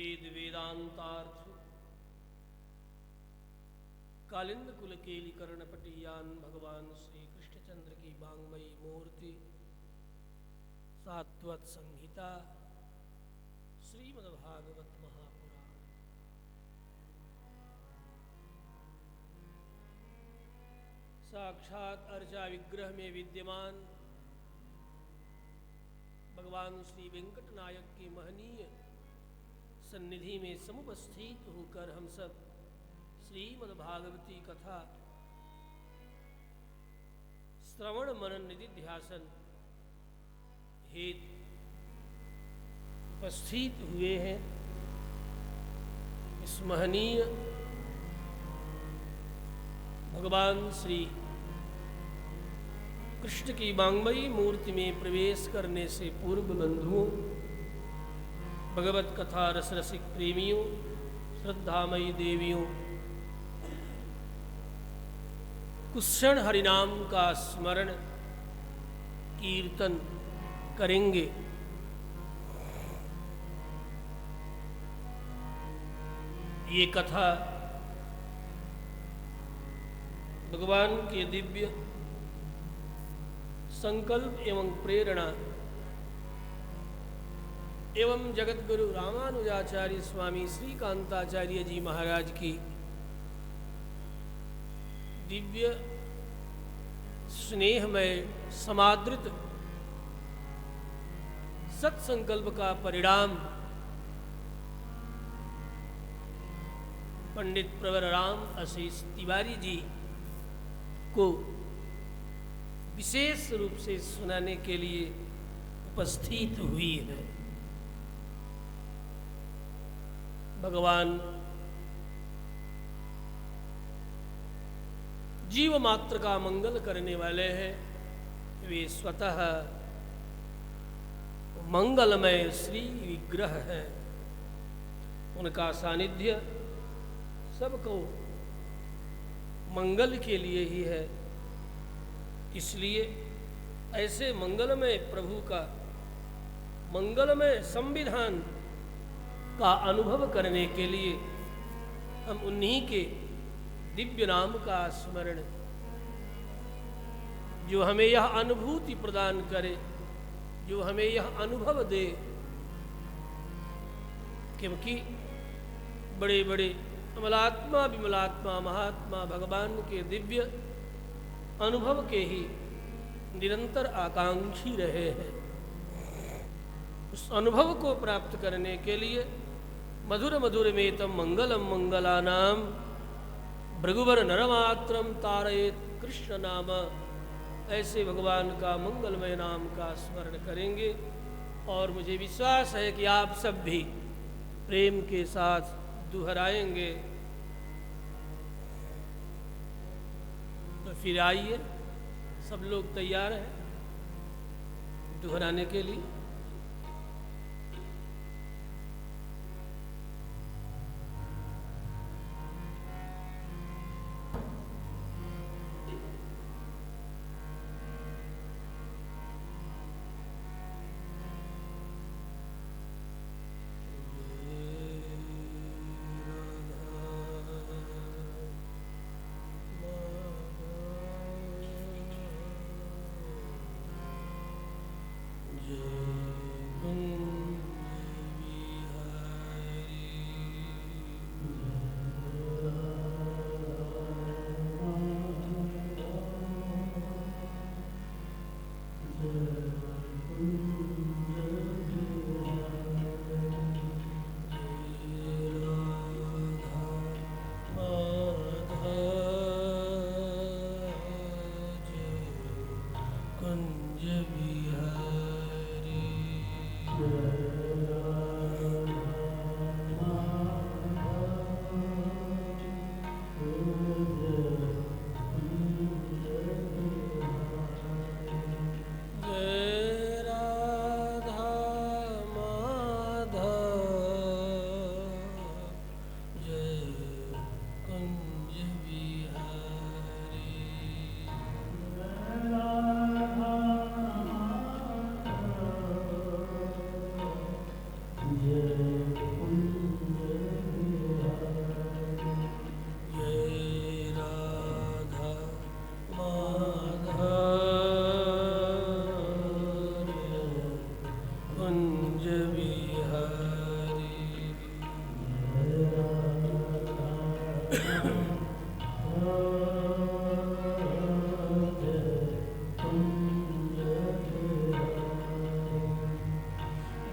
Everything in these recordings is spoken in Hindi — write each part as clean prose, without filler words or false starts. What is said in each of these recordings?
वेद वेदांतार्थ कालिंद कुल केली कर्ण पटियान भगवान श्री कृष्णचंद्र की वांग्मयी मूर्ति सात्वत संहिता श्रीमद्भागवत महापुराण। साक्षात अर्चा विग्रह में विद्यमान भगवान श्री वेंकट नायक की महनीय सन्निधि में समुपस्थित होकर हम सब श्रीमद्भागवती कथा श्रवण मनन निधिध्यासन हेतु उपस्थित हुए हैं। इस महनीय भगवान श्री कृष्ण की वांग्मयी मूर्ति में प्रवेश करने से पूर्व बंधुओं, भगवत कथा रसरसिक प्रेमियों, श्रद्धामयी देवियों, कुछ क्षण हरिनाम का स्मरण कीर्तन करेंगे। ये कथा भगवान के दिव्य संकल्प एवं प्रेरणा एवं जगतगुरु रामानुजाचार्य स्वामी श्रीकांताचार्य जी महाराज की दिव्य स्नेहमय समादृत सत्संकल्प का परिणाम पंडित प्रवर राम आशीष तिवारी जी को विशेष रूप से सुनाने के लिए उपस्थित हुई है। भगवान जीव मात्र का मंगल करने वाले हैं। वे स्वतः मंगलमय श्री विग्रह है। उनका सानिध्य सबको मंगल के लिए ही है। इसलिए ऐसे मंगलमय प्रभु का मंगलमय संविधान का अनुभव करने के लिए हम उन्हीं के दिव्य नाम का स्मरण, जो हमें यह अनुभूति प्रदान करे, जो हमें यह अनुभव दे, क्योंकि बड़े बड़े अमलात्मा विमलात्मा महात्मा भगवान के दिव्य अनुभव के ही निरंतर आकांक्षी रहे हैं। उस अनुभव को प्राप्त करने के लिए मधुर मधुर में तम मंगलम मंगलानाम भृगुवर नरमात्रम तारयेत कृष्ण नाम, ऐसे भगवान का मंगलमय नाम का स्मरण करेंगे। और मुझे विश्वास है कि आप सब भी प्रेम के साथ दोहराएंगे। तो फिर आइए, सब लोग तैयार हैं दोहराने के लिए।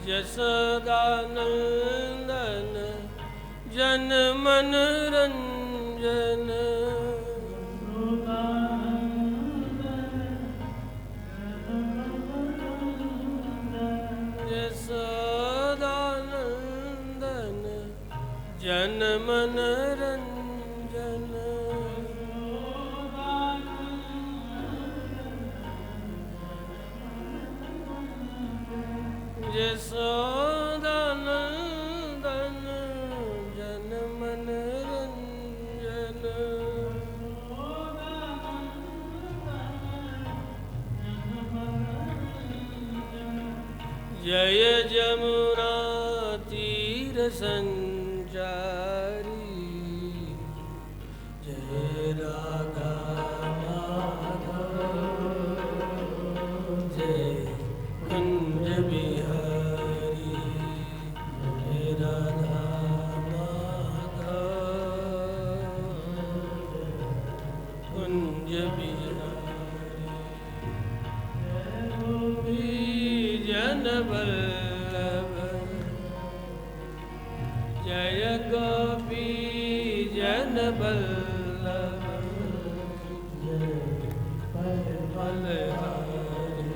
यशोदानंदन जन मन रंजन यशोदानंदन जन मन रंजन यशोदानंदन जन मन रंजन जय जमुना तीर संचारी जय राधा माधव जय कुंज बिहारी जय राधा माधव कुंज बिहारी जन वल्लभ जय गोपी जन वल्लभ जय बलहारी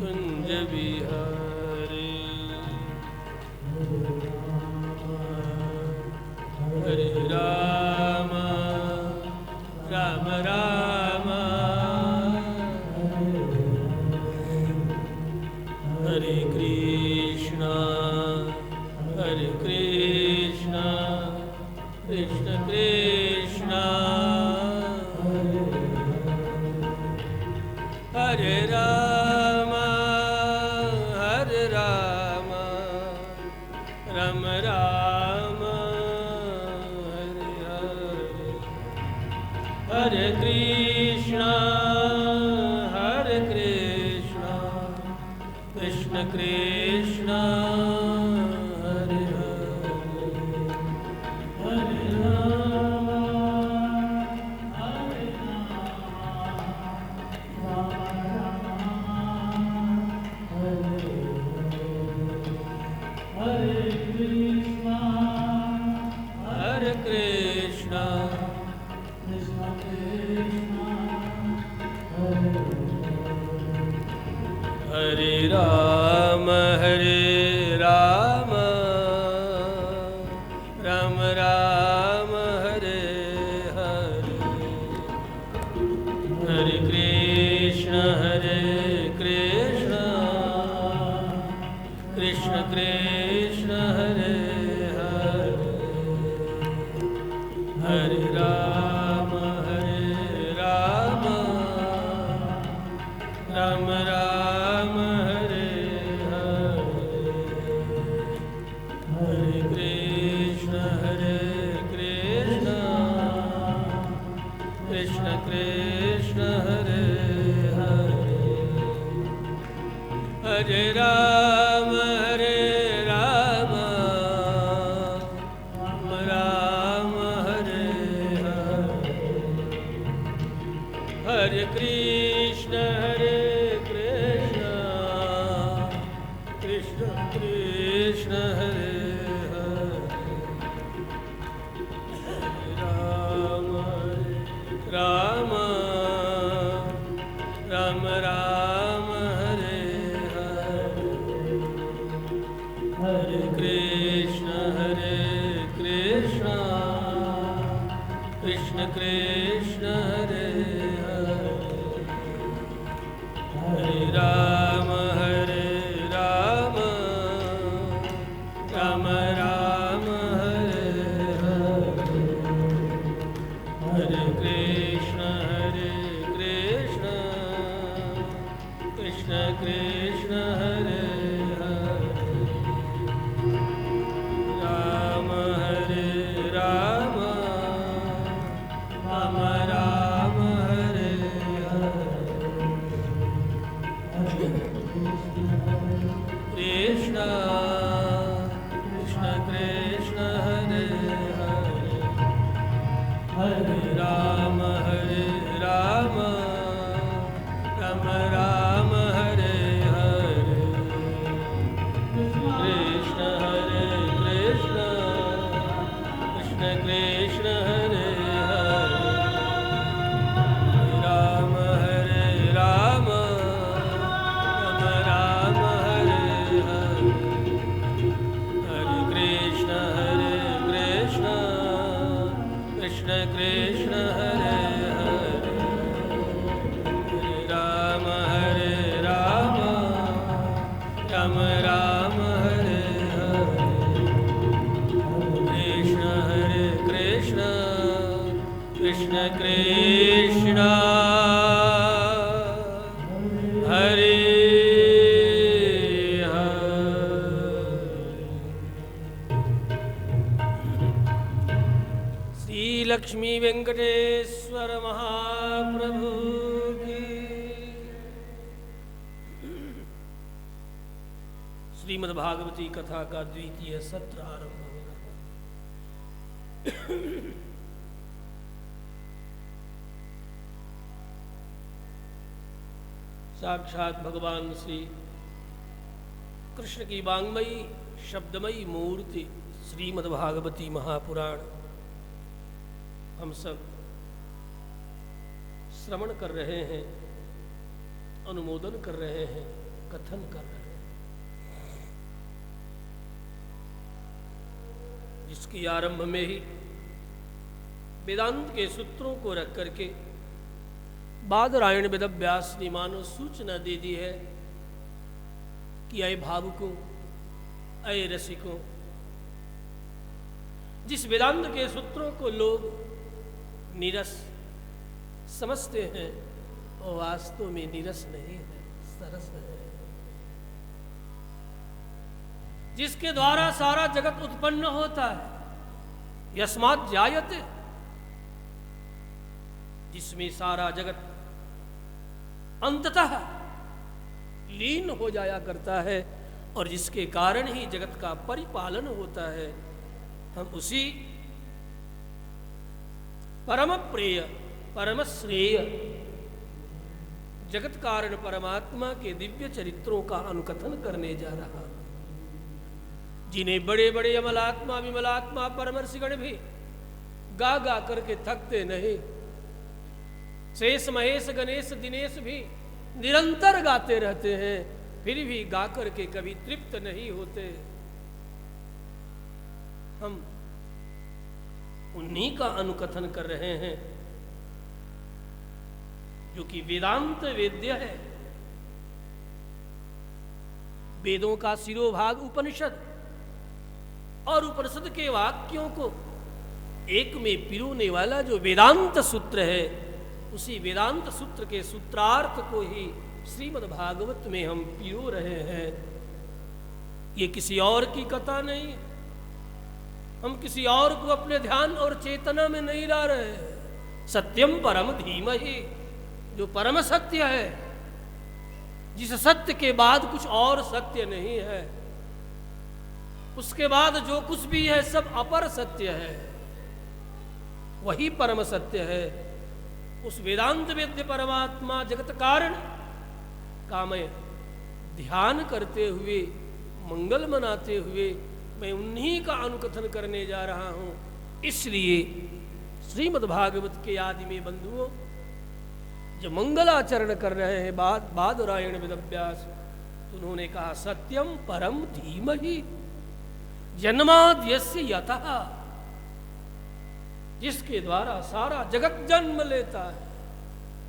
कुंज बिहारी हरे राम राम राम हरे कृष्णा कृष्ण कृष्णा हरे राम राम राम हरे हरे हरे कृष्णा कृष्ण कृष्णा हरे हरे हरे राम हरे कृष्णा हरे कृष्णा कृष्ण कृष्णा हरे राम राम राम हरे हरे हरे कृष्ण कृष्ण कृष्ण हरे हरे हरे राम राम राम हरे हरे हरे कृष्ण कृष्ण कृष्ण हरे हरे हरे राम राम हरे हरे हरे कृष्ण कृष्ण कृष्ण हरे हरे राम राम राम हरे हरे हरे कृष्ण कृष्ण कृष्ण हरे हरे हरे राम राम राम हरे हरे हरे कृष्ण कृष्ण कृष्ण हरे हरे राम राम राम हरे हरे कृष्ण कृष्ण हरे हरे हरे राम कृष्ण कृष्ण हरे लक्ष्मी वेंकटेश्वर महाप्रभु की। श्रीमद्भागवती कथा का द्वितीय सत्र आरंभ होगा। साक्षात भगवान श्री कृष्ण की वांग्मयी शब्दमयी मूर्ति श्रीमद्भागवती महापुराण हम सब श्रवण कर रहे हैं, अनुमोदन कर रहे हैं, कथन कर रहे हैं, जिसकी आरंभ में ही वेदांत के सूत्रों को रख करके बादरायण वेदव्यास ने मानो सूचना दे दी है कि अय भावुकों, अय रसिकों, जिस वेदांत के सूत्रों को लोग नीरस समझते हैं और वास्तव में नीरस नहीं है, सरस है। जिसके द्वारा सारा जगत उत्पन्न होता है, यस्मात् जायते, जिसमें सारा जगत अंततः लीन हो जाया करता है और जिसके कारण ही जगत का परिपालन होता है, हम उसी परम प्रिय परम श्रेय जगत कारण परमात्मा के दिव्य चरित्रों का अनुकथन करने जा रहा, जिन्हें बड़े बड़े अमलात्मा विमलात्मा परमर्षिगण भी गा गा करके थकते नहीं। शेष महेश गणेश दिनेश भी निरंतर गाते रहते हैं, फिर भी गा करके कभी तृप्त नहीं होते। हम उन्हीं का अनुकथन कर रहे हैं जो कि वेदांत वेद्य है। वेदों का शिरोभाग उपनिषद और उपनिषद के वाक्यों को एक में पिरोने वाला जो वेदांत सूत्र है, उसी वेदांत सूत्र के सूत्रार्थ को ही श्रीमद्भागवत में हम पिरो रहे हैं। ये किसी और की कथा नहीं, हम किसी और को अपने ध्यान और चेतना में नहीं ला रहे हैं। सत्यम परम धीमहि, जो परम सत्य है, जिस सत्य के बाद कुछ और सत्य नहीं है, उसके बाद जो कुछ भी है सब अपर सत्य है, वही परम सत्य है। उस वेदांत वेद्य परमात्मा जगत कारण का मैं ध्यान करते हुए, मंगल मनाते हुए मैं उन्हीं का अनुकथन करने जा रहा हूं। इसलिए श्रीमद्भागवत के आदि में बंधुओं जो मंगलाचरण कर रहे हैं बादरायण वेदव्यास, तो उन्होंने कहा सत्यम परम धीमहि जन्माद्यस्य यतः, जिसके द्वारा सारा जगत जन्म लेता है,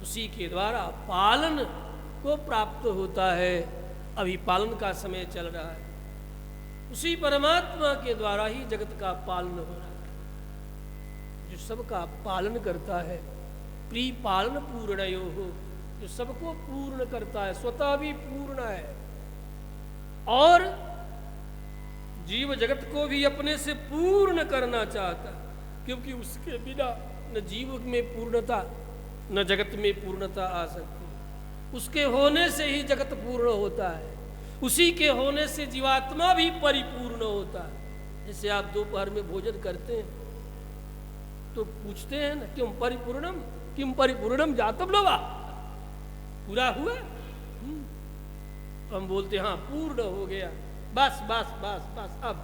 उसी के द्वारा पालन को प्राप्त होता है। अभी पालन का समय चल रहा है, उसी परमात्मा के द्वारा ही जगत का पालन हो रहा है, जो सबका पालन करता है। प्री पालन पूर्णयो हो, जो सबको पूर्ण करता है, स्वतः भी पूर्ण है और जीव जगत को भी अपने से पूर्ण करना चाहता है, क्योंकि उसके बिना न जीव में पूर्णता न जगत में पूर्णता आ सकती है। उसके होने से ही जगत पूर्ण होता है, उसी के होने से जीवात्मा भी परिपूर्ण होता है। जैसे आप दोपहर में भोजन करते हैं तो पूछते हैं ना, क्यों परिपूर्णम किम परिपूर्णम जातम लोगा, पूरा हुआ? तो हम बोलते हाँ पूर्ण हो गया, बस बस बस बस अब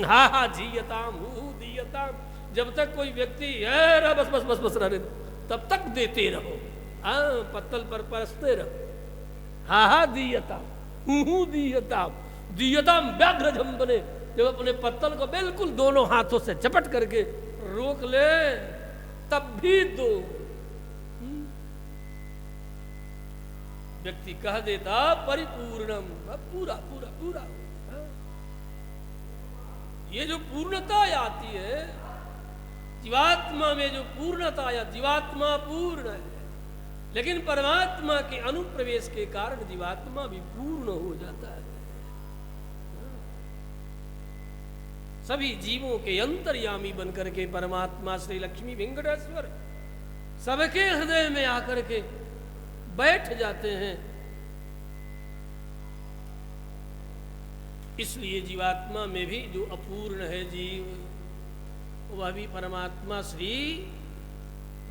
हा हा जीयताम हु दीयताम। जब तक कोई व्यक्ति है बस बस बस बस रहने तब तक देते रहो, पत्तल पर परसते रहो। हा हा दीयताम हु दीयताम, दीयताम व्याघ्र जंबने, जब अपने पत्तल को बिल्कुल दोनों हाथों से झपट करके रोक ले तब भी दो। व्यक्ति कह देता परिपूर्णम, पूरा पूरा पूरा। ये जो पूर्णता आती है, जीवात्मा में जो पूर्णता या जीवात्मा पूर्ण है, लेकिन परमात्मा के अनुप्रवेश के कारण जीवात्मा भी पूर्ण हो जाता है। सभी जीवों के अंतर्यामी बनकर के परमात्मा श्री लक्ष्मी वेंकटेश्वर सबके हृदय में आकर के बैठ जाते हैं। इसलिए जीवात्मा में भी जो अपूर्ण है जीव, वह भी परमात्मा श्री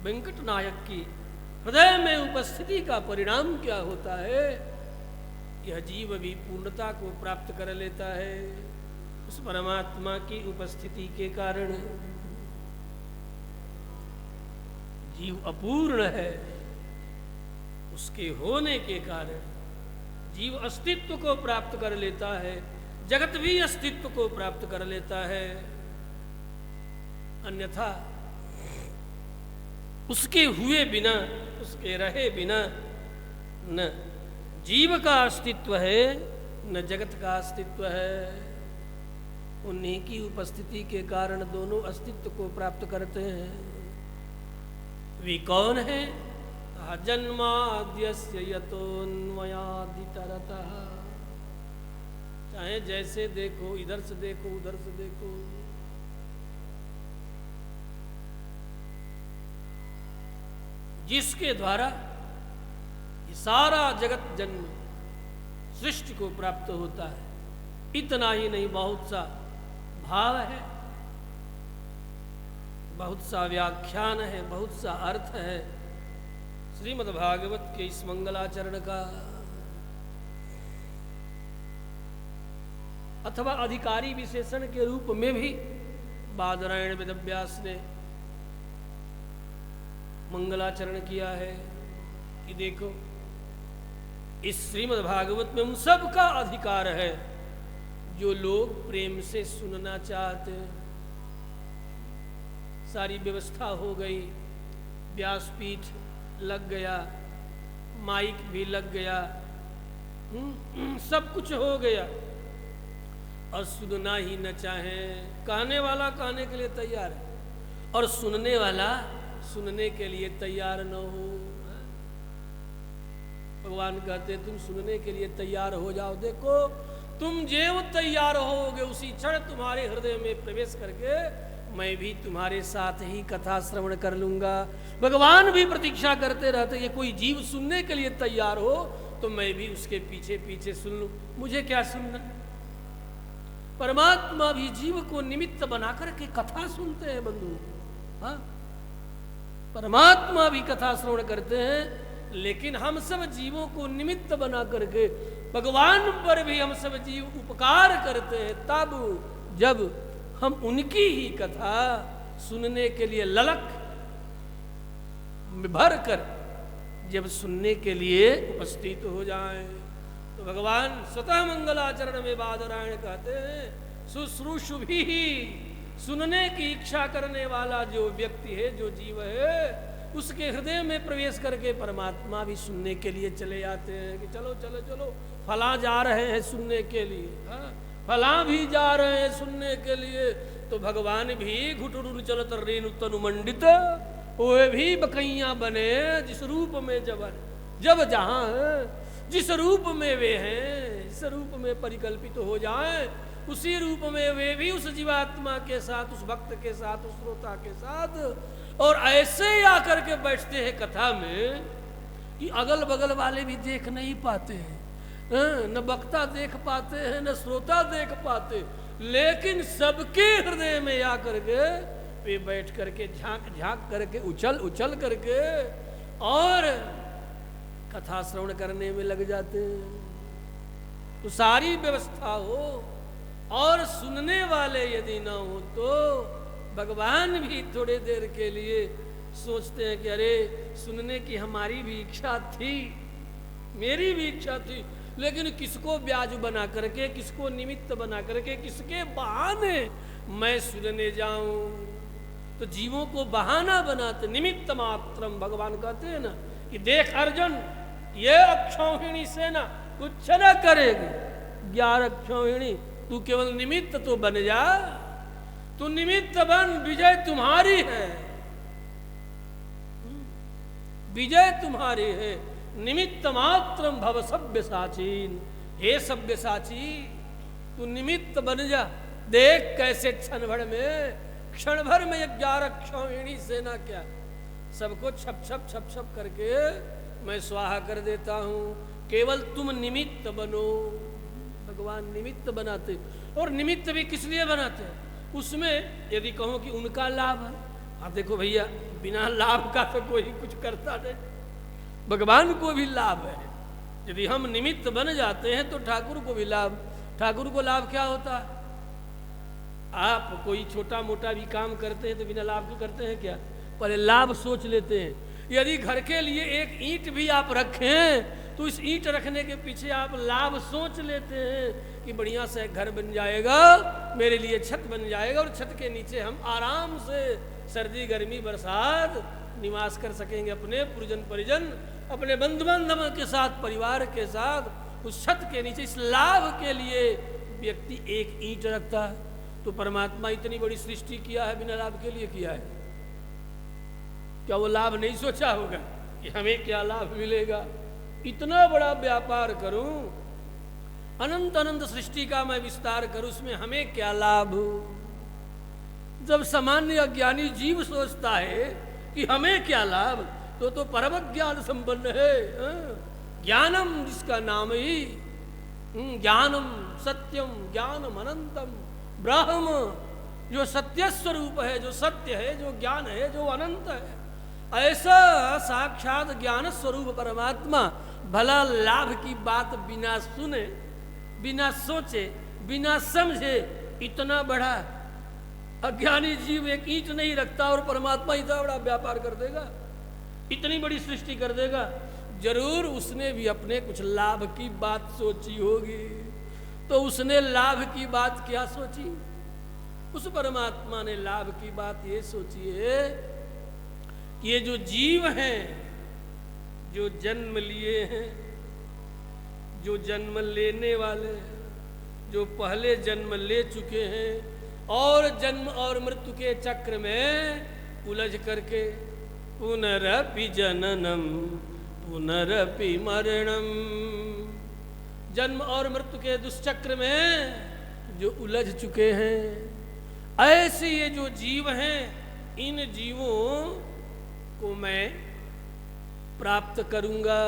वेंकट नायक की हृदय में उपस्थिति का परिणाम क्या होता है, यह जीव भी पूर्णता को प्राप्त कर लेता है उस परमात्मा की उपस्थिति के कारण। जीव अपूर्ण है, उसके होने के कारण जीव अस्तित्व को प्राप्त कर लेता है, जगत भी अस्तित्व को प्राप्त कर लेता है। अन्यथा उसके हुए बिना, उसके रहे बिना न जीव का अस्तित्व है न जगत का अस्तित्व है। उन्हीं की उपस्थिति के कारण दोनों अस्तित्व को प्राप्त करते हैं। वे कौन है? जन्माद्यस्य यतोन्मयादितरतः। चाहे जैसे देखो, इधर से देखो उधर से देखो, जिसके द्वारा ये सारा जगत जन्म सृष्टि को प्राप्त होता है। इतना ही नहीं, बहुत सा भाव है, बहुत सा व्याख्यान है, बहुत सा अर्थ है श्रीमद् भागवत के इस मंगलाचरण का। अथवा अधिकारी विशेषण के रूप में भी बादरायण वेदव्यास ने मंगलाचरण किया है कि देखो, इस श्रीमद् भागवत में उन सब का अधिकार है जो लोग प्रेम से सुनना चाहते हैं। सारी व्यवस्था हो गई, व्यासपीठ लग गया, माइक भी लग गया, सब कुछ हो गया, और सुनना ही न चाहे। कहने वाला कहने के लिए तैयार है और सुनने वाला सुनने के लिए तैयार न हो। भगवान कहते तुम सुनने के लिए तैयार हो जाओ। देखो, तुम जेव तैयार होगे उसी क्षण तुम्हारे हृदय में प्रवेश करके मैं भी तुम्हारे साथ ही कथा श्रवण कर लूंगा। भगवान भी प्रतीक्षा करते रहते, ये कोई जीव सुनने के लिए तैयार हो तो मैं भी उसके पीछे पीछे सुन लूं। मुझे क्या सुनना? परमात्मा भी जीव को निमित्त बना करके कथा सुनते हैं बंधु। हाँ, परमात्मा भी कथा श्रवण करते हैं, लेकिन हम सब जीवों को निमित्त बना करके भगवान पर भी हम सब जीव उपकार करते हैं तब जब हम उनकी ही कथा सुनने के लिए ललक भर कर जब सुनने के लिए उपस्थित हो जाएं। तो भगवान स्वतः मंगलाचरण में बादरायण कहते हैं, शुश्रूषु भी, सुनने की इच्छा करने वाला जो व्यक्ति है, जो जीव है, उसके हृदय में प्रवेश करके परमात्मा भी सुनने के लिए चले आते हैं कि चलो चलो चलो, फला जा रहे हैं सुनने के लिए, हाँ, फला भी जा रहे हैं सुनने के लिए। तो भगवान भी घुटुरु चलत रेणु तनु मंडित, वे भी बकैया बने जिस रूप में जब जहाँ है, जिस रूप में वे हैं, जिस रूप में परिकल्पित हो जाएं, उसी रूप में वे भी उस जीवात्मा के साथ, उस भक्त के साथ, उस श्रोता के साथ, और ऐसे ही आकर के बैठते हैं कथा में कि अगल बगल वाले भी देख नहीं पाते हैं, न वक्ता देख पाते हैं, न श्रोता देख पाते, लेकिन सबके हृदय में आकर के वे बैठ करके झांक झांक करके उछल उछल करके और कथा श्रवण करने में लग जाते हैं। तो सारी व्यवस्था हो और सुनने वाले यदि ना हो तो भगवान भी थोड़े देर के लिए सोचते हैं कि अरे सुनने की हमारी भी इच्छा थी, मेरी भी इच्छा थी, लेकिन किसको ब्याज बना करके, किसको निमित्त बना करके, किसके बहाने मैं सुनने जाऊं। तो जीवों को बहाना बनाते, निमित्त मात्रम। भगवान कहते हैं ना कि देख अर्जुन, ये अक्षौहिणी सेना कुछ न करेगी, 11 अक्षौहिणी, तू केवल निमित्त तो बन जा। तू निमित्त बन, विजय तुम्हारी है, विजय तुम्हारी है। निमित्त मात्रम भव सभ्य साचीन, हे सभ्य साची तू निमित्त बन जा। देख कैसे क्षण भर में 11 क्षौहिणी सेना क्या सबको छप छप करके मैं स्वाहा कर देता हूं। केवल तुम निमित्त बनो। भगवान निमित्त बनाते, और निमित्त भी किस लिए बनाते हैं? उसमें यदि कहो कि उनका लाभ है, आप देखो भैया बिना लाभ का तो कोई कुछ करता नहीं, भगवान को भी लाभ है। यदि हम निमित्त बन जाते हैं तो ठाकुर को भी लाभ। ठाकुर को लाभ क्या होता है? आप कोई छोटा मोटा भी काम करते हैं तो बिना लाभ के करते हैं क्या? पहले लाभ सोच लेते हैं। यदि घर के लिए एक ईंट भी आप रखें तो इस ईंट रखने के पीछे आप लाभ सोच लेते हैं कि बढ़िया से घर बन जाएगा, मेरे लिए छत बन जाएगा, और छत के नीचे हम आराम से सर्दी गर्मी बरसात निवास कर सकेंगे, अपने पुरजन परिजन अपने बंधु बांधव के साथ परिवार के साथ उस छत के नीचे। इस लाभ के लिए व्यक्ति एक ईंट रखता है। तो परमात्मा इतनी बड़ी सृष्टि किया है, बिना लाभ के लिए किया है। क्या वो लाभ नहीं सोचा होगा कि हमें क्या लाभ मिलेगा? इतना बड़ा व्यापार करूं, अनंत अनंत सृष्टि का मैं विस्तार करूं, उसमें हमें क्या लाभ? जब सामान्य अज्ञानी जीव सोचता है कि हमें क्या लाभ, तो परम ज्ञान संपन्न है। ज्ञानम जिसका नाम ही ज्ञानम सत्यम ज्ञानम अनंतम ब्रह्म, जो सत्य स्वरूप है, जो सत्य है, जो ज्ञान है, जो अनंत है, ऐसा साक्षात ज्ञान स्वरूप परमात्मा भला लाभ की बात बिना सुने, बिना सोचे, बिना समझे इतना बड़ा अज्ञानी जीव एक ईंट नहीं रखता और परमात्मा इतना बड़ा व्यापार कर देगा, इतनी बड़ी सृष्टि कर देगा। जरूर उसने भी अपने कुछ लाभ की बात सोची होगी। तो उसने लाभ की बात क्या सोची? उस परमात्मा ने लाभ की बात ये सोची है कि ये जो जीव हैं, जो जन्म लिए हैं, जो जन्म लेने वाले, जो पहले जन्म ले चुके हैं और जन्म और मृत्यु के चक्र में उलझ करके पुनरपि जननम पुनरपि मरणम, जन्म और मृत्यु के दुष्चक्र में जो उलझ चुके हैं, ऐसे ये जो जीव हैं, इन जीवों को मैं प्राप्त करूंगा।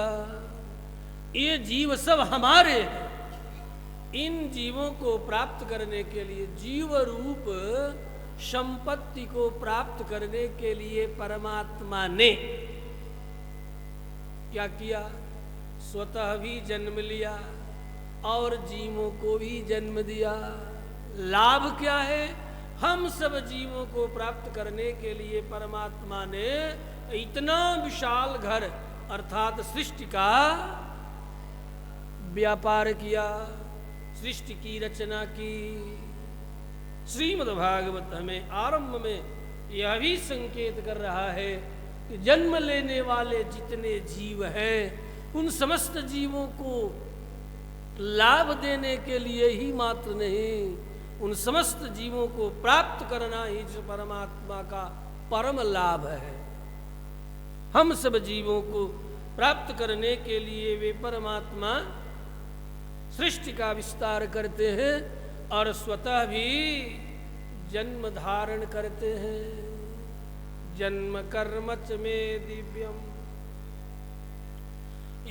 ये जीव सब हमारे हैं। इन जीवों को प्राप्त करने के लिए, जीव रूप संपत्ति को प्राप्त करने के लिए परमात्मा ने क्या किया? स्वतः भी जन्म लिया और जीवों को भी जन्म दिया। लाभ क्या है? हम सब जीवों को प्राप्त करने के लिए परमात्मा ने इतना विशाल घर अर्थात सृष्टि का व्यापार किया, सृष्टि की रचना की। श्रीमद्भागवत हमें आरंभ में यह भी संकेत कर रहा है कि जन्म लेने वाले जितने जीव हैं, उन समस्त जीवों को लाभ देने के लिए ही मात्र नहीं, उन समस्त जीवों को प्राप्त करना ही जो परमात्मा का परम लाभ है। हम सब जीवों को प्राप्त करने के लिए वे परमात्मा सृष्टि का विस्तार करते हैं और स्वतः भी जन्म धारण करते हैं। जन्म कर्म च मे दिव्यम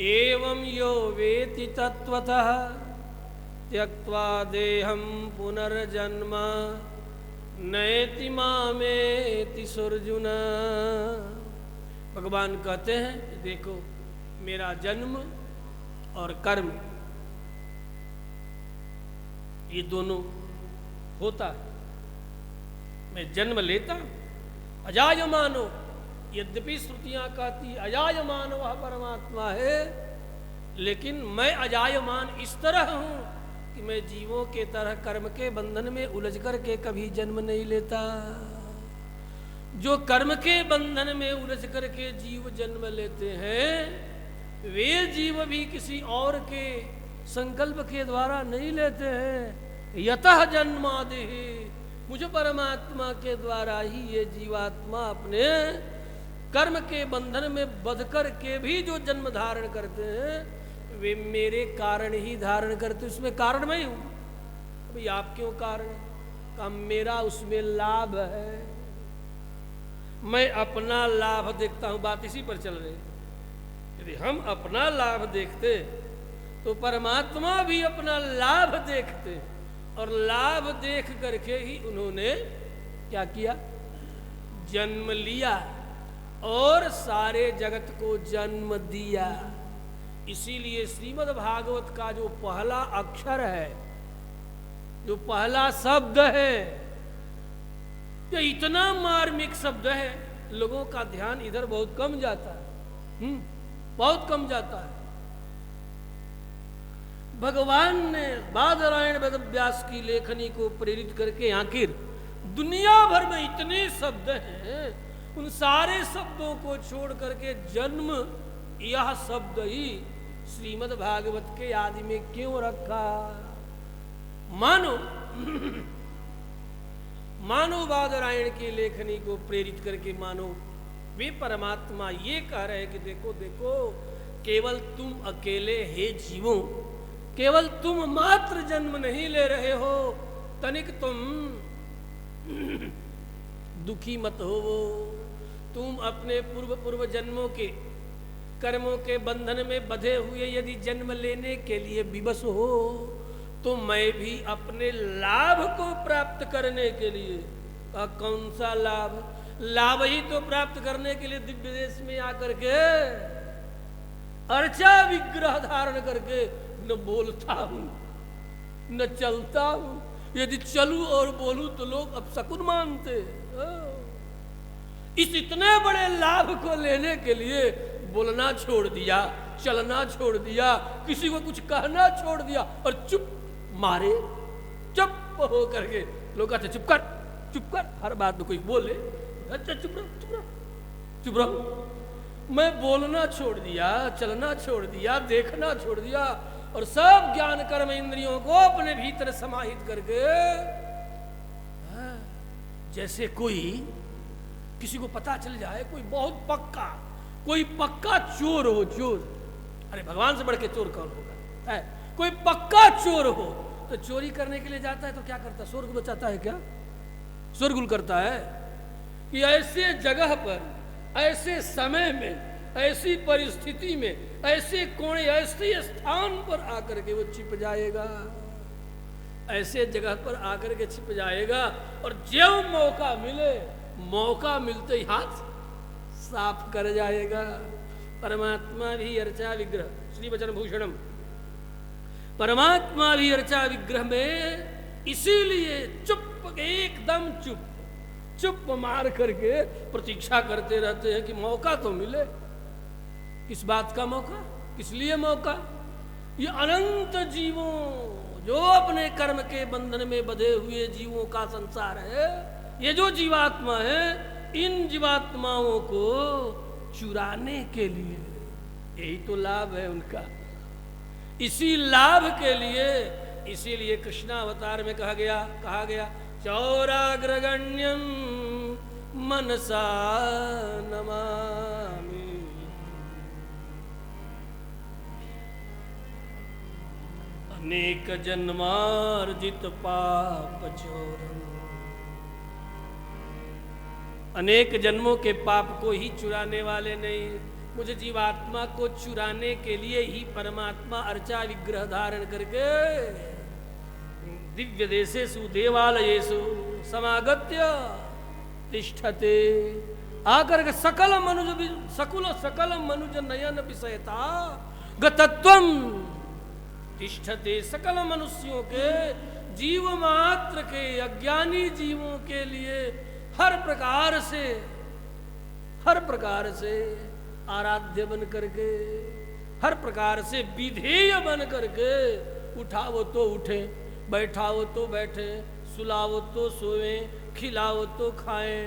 एवं यो वेति तत्वतः त्यक्त्वा देहं पुनर्जन्म नयति मामेति सुर्जुन। भगवान कहते हैं देखो, मेरा जन्म और कर्म ये दोनों होता है। मैं जन्म लेता हूं, अजायमानो, यद्यपि श्रुतियां कहती अजायमान वह परमात्मा है, लेकिन मैं अजायमान इस तरह हूं कि मैं जीवों के तरह कर्म के बंधन में उलझ करके कभी जन्म नहीं लेता। जो कर्म के बंधन में उलझ करके जीव जन्म लेते हैं, वे जीव भी किसी और के संकल्प के द्वारा नहीं लेते हैं। यतः जन्मादि मुझे परमात्मा के द्वारा ही ये जीवात्मा अपने कर्म के बंधन में बंध कर के भी जो जन्म धारण करते हैं वे मेरे कारण ही धारण करते, उसमें कारण मैं ही हूं। भाई आप क्यों कारण है? का मेरा उसमें लाभ है, मैं अपना लाभ देखता हूं। बात इसी पर चल रही। यदि हम अपना लाभ देखते तो परमात्मा भी अपना लाभ देखते, और लाभ देख करके ही उन्होंने क्या किया? जन्म लिया और सारे जगत को जन्म दिया। इसीलिए श्रीमद् भागवत का जो पहला अक्षर है, जो पहला शब्द है, ये इतना मार्मिक शब्द है, लोगों का ध्यान इधर बहुत कम जाता है। बहुत कम जाता है। भगवान ने बादरायण वेदव्यास की लेखनी को प्रेरित करके आखिर दुनिया भर में इतने शब्द हैं, उन सारे शब्दों को छोड़ करके जन्म यह शब्द ही श्रीमद् भागवत के आदि में क्यों रखा? मानो बादरायण की लेखनी को प्रेरित करके मानो वे परमात्मा ये कह रहे हैं कि देखो देखो, केवल तुम अकेले हे जीवों, केवल तुम मात्र जन्म नहीं ले रहे हो, तनिक तुम दुखी मत हो। तुम अपने पूर्व जन्मों के कर्मों के बंधन में बंधे हुए यदि जन्म लेने के लिए विवश हो, तो मैं भी अपने लाभ को प्राप्त करने के लिए, कौन सा लाभ? लाभ ही तो प्राप्त करने के लिए दिव्य देश में आकर के अर्चा विग्रह धारण करके न बोलता हूं न चलता हूं। यदि चलूं और बोलूं तो लोग अब शकुन मानते। इस इतने बड़े लाभ को लेने के लिए बोलना छोड़ दिया, चलना छोड़ दिया, किसी को कुछ कहना छोड़ दिया, और चुप मारे, चुप हो करके लोग कहते चुप कर, चुप कर। हर बात में कोई बोले, अच्छा चुप रहो, चुप रहो, चुप रहो। मैं बोलना छोड़ दिया, चलना छोड़ दिया, देखना छोड़ दिया, और सब ज्ञान कर्म इंद्रियों को अपने भीतर समाहित करके, जैसे कोई किसी को पता चल जाए कोई बहुत पक्का, कोई पक्का चोर हो, चोर, अरे भगवान से बढ़ के चोर कौन होगा है? कोई पक्का चोर हो तो चोरी करने के लिए जाता है तो क्या करता है? शोरगुल बचाता है क्या? शोरगुल करता है कि ऐसे जगह पर, ऐसे समय में, ऐसी परिस्थिति में, ऐसे कोने, ऐसे स्थान पर आकर के वो छिप जाएगा, ऐसे जगह पर आकर के छिप जाएगा, और जो मौका मिले, मौका मिलते ही हाथ साफ कर जाएगा। परमात्मा भी अर्चा विग्रह, श्री वचन भूषणम, परमात्मा भी अर्चा विग्रह में इसीलिए चुप, एकदम चुप, चुप मार करके प्रतीक्षा करते रहते हैं कि मौका तो मिले। किस बात का मौका? किस लिए मौका? ये अनंत जीवों, जो अपने कर्म के बंधन में बंधे हुए जीवों का संसार है, ये जो जीवात्मा है, इन जीवात्माओं को चुराने के लिए, यही तो लाभ है उनका। इसी लाभ के लिए, इसीलिए कृष्णावतार में कहा गया चौराग्रगण्यम मनसा नमामि। अनेक जन्मार्जित पाप चोरम, अनेक जन्मों के पाप को ही चुराने वाले नहीं, मुझे जीवात्मा को चुराने के लिए ही परमात्मा अर्चा विग्रह धारण करके दिव्य देशेषु देवालयेषु समागत्य तिष्ठते, आकर के सकल मनुज नयन विषयता गतत्वम तिष्ठते। सकल मनुष्यों के, जीव मात्र के, अज्ञानी जीवों के लिए हर प्रकार से आराध्य बन करके, हर प्रकार से विधेय बन करके, उठाओ तो उठे, बैठाओ तो बैठे, सुलाओ तो सोए, खिलाओ तो खाए,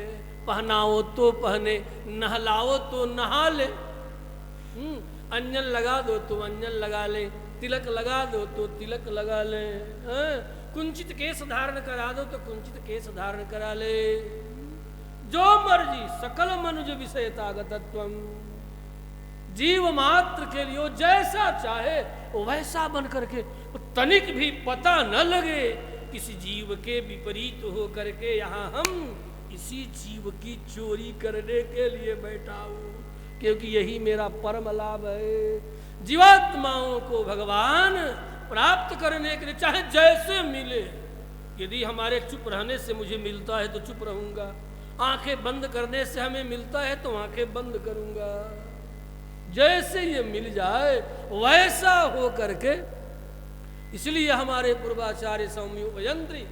पहनाओ तो पहने, नहलाओ तो नहा ले, अंजन लगा दो तो अंजन लगा ले, तिलक लगा दो तो तिलक लगा ले, कुंचित केस धारण करा दो तो कुंचित केस धारण करा ले, जो मर्जी सकल मनुज विषय तागतत्वम, जीव मात्र के लिए जैसा चाहे वो वैसा बन करके, तनिक भी पता न लगे किसी जीव के विपरीत हो करके यहाँ हम इसी जीव की चोरी करने के लिए बैठा हूं, क्योंकि यही मेरा परम लाभ है। जीवात्माओं को भगवान प्राप्त करने के लिए चाहे जैसे मिले, यदि हमारे चुप रहने से मुझे मिलता है तो चुप रहूंगा, आंखें बंद करने से हमें मिलता है तो आंखें बंद करूंगा, जैसे ये मिल जाए वैसा हो करके। इसलिए हमारे पूर्वाचार्य सौम्य वयंत्री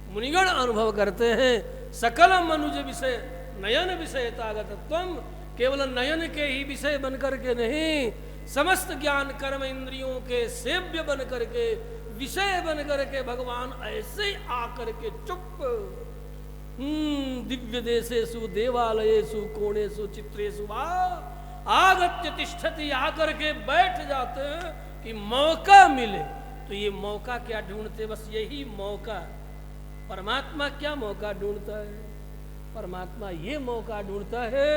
मुनिगण अनुभव करते हैं, सकल मनुज विषय नयन विषय तागतत्वम, केवल नयन के ही विषय बन करके नहीं, समस्त ज्ञान कर्म इंद्रियों के सेव्य बन करके, विषय बन करके भगवान ऐसे आकर के चुप दिव्य देशेषु देवालयेषु कोणेषु चित्रेषु वा आगत्य तिष्ठति, आकर के बैठ जाते हैं कि मौका मिले। तो ये मौका क्या ढूंढते, बस यही मौका। परमात्मा क्या मौका ढूंढता है? परमात्मा ये मौका ढूंढता है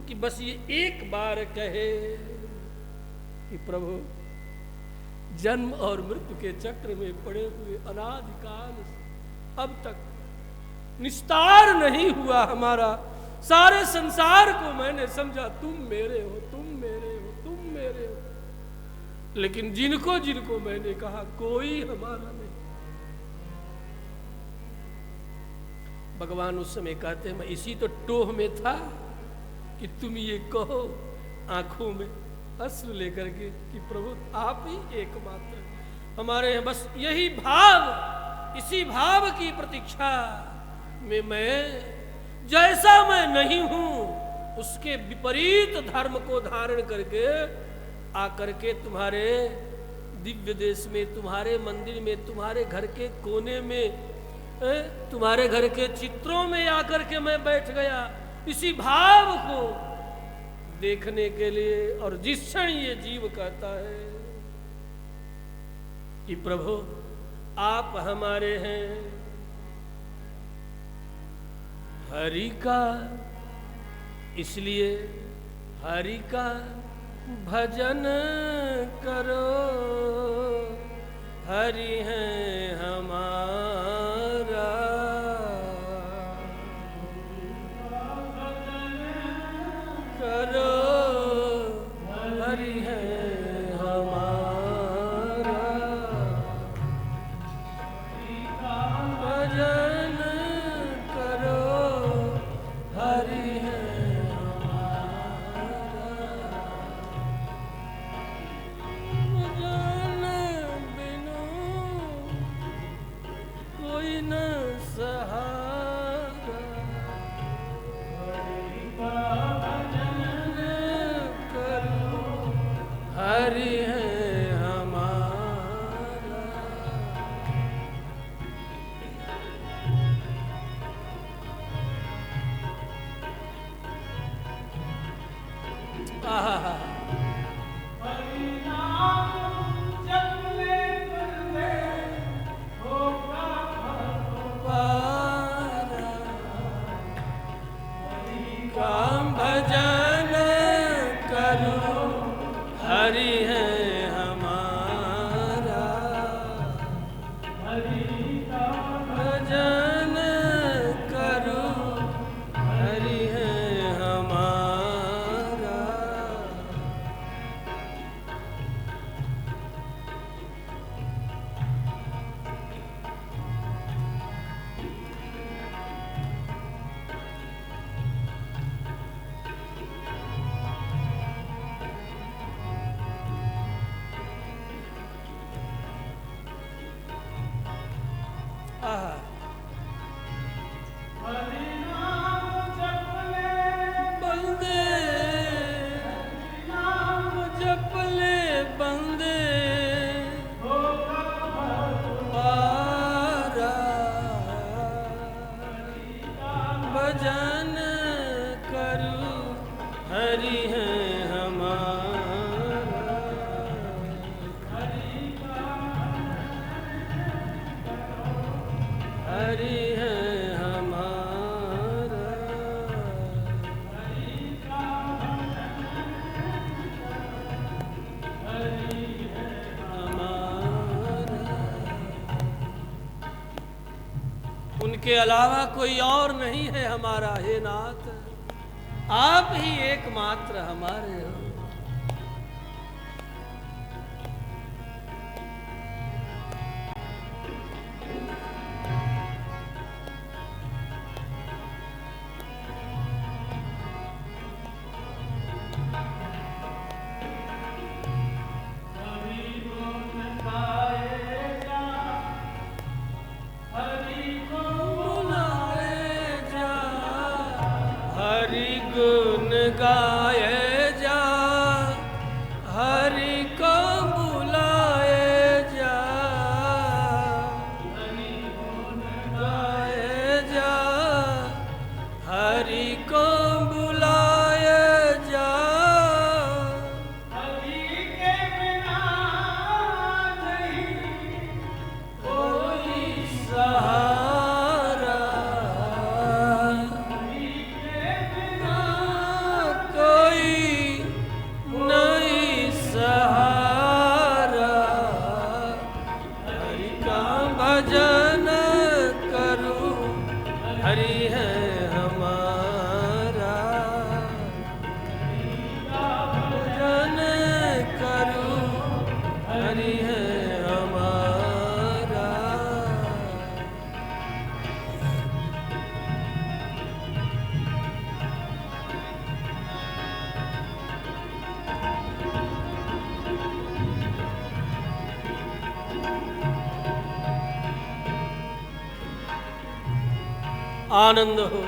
कि बस ये एक बार कहे कि प्रभु जन्म और मृत्यु के चक्र में पड़े हुए अनादिकाल से अब तक निस्तार नहीं हुआ हमारा, सारे संसार को मैंने समझा तुम मेरे हो, तुम मेरे हो, तुम मेरे हो, लेकिन जिनको जिनको मैंने कहा कोई हमारा नहीं। भगवान उस समय कहते मैं इसी तो टोह में था कि तुम ये कहो, आंखों में अश्रु लेकर के कि प्रभु आप ही एकमात्र हमारे हैं। बस यही भाव, इसी भाव की प्रतीक्षा में मैं जैसा मैं नहीं हूं उसके विपरीत धर्म को धारण करके आकर के तुम्हारे दिव्य देश में, तुम्हारे मंदिर में, तुम्हारे घर के कोने में, तुम्हारे घर के चित्रों में आकर के मैं बैठ गया, इसी भाव को देखने के लिए। और जिस क्षण ये जीव कहता है कि प्रभु आप हमारे हैं, हरि का, इसलिए हरि का भजन करो, हरि है हमारा, करो हरि है हमारा, भजन करो हरि है हमारा, भजन बिनु कोई न सहारा, हरि का भजन करो हरि है हमारा। आहा काम भजन करो हरि है हमारा, हरि का भजन करो हरि है हमारा। आहा बंदे जप ले बंदे पारा, भजन करो हरि है हमारा, आपके अलावा कोई और नहीं है हमारा, हे नाथ, आप ही एकमात्र हमारे हो। गुण गाए जा, हरि को बुलाए जा, हरि गुण गाए जा, हरि को बुलाए जा, हरि के बिना नहीं कोई सहारा, नहीं सहारा, हरि का भजन करूं, हरि है हमारा, हरि का भजन करूं, हरि है हमारा। आनंद हो।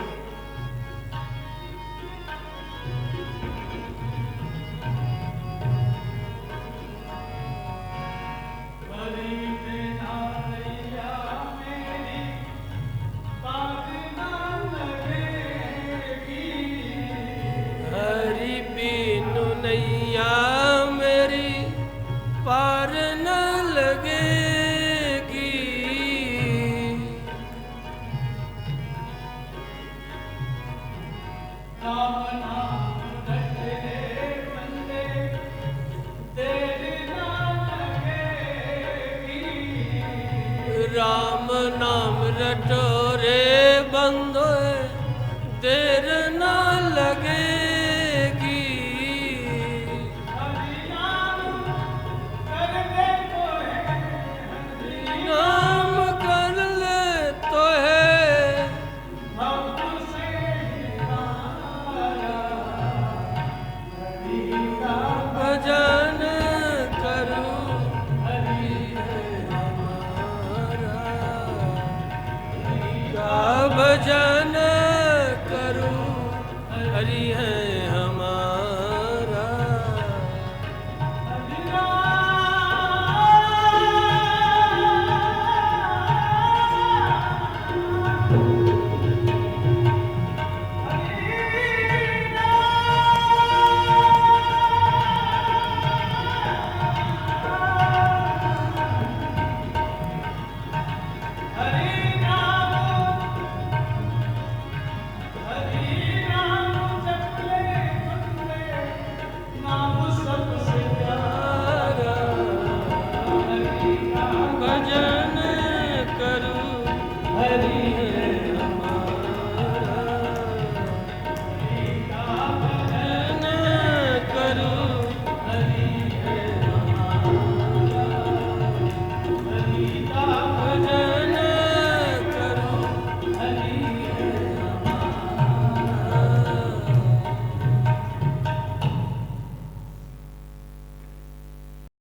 हरि बिनु नैया मेरी पार न लगेगी, राम नाम रटो रे बंदो, देर न लगेगी, हरि नाम कर ले तो है, नाम कर ले तो है, भव से हरि का भजन करूं, हरि है हमारा, हरि का भजन करूं, हरि है हमारा। भजन करूं, हरि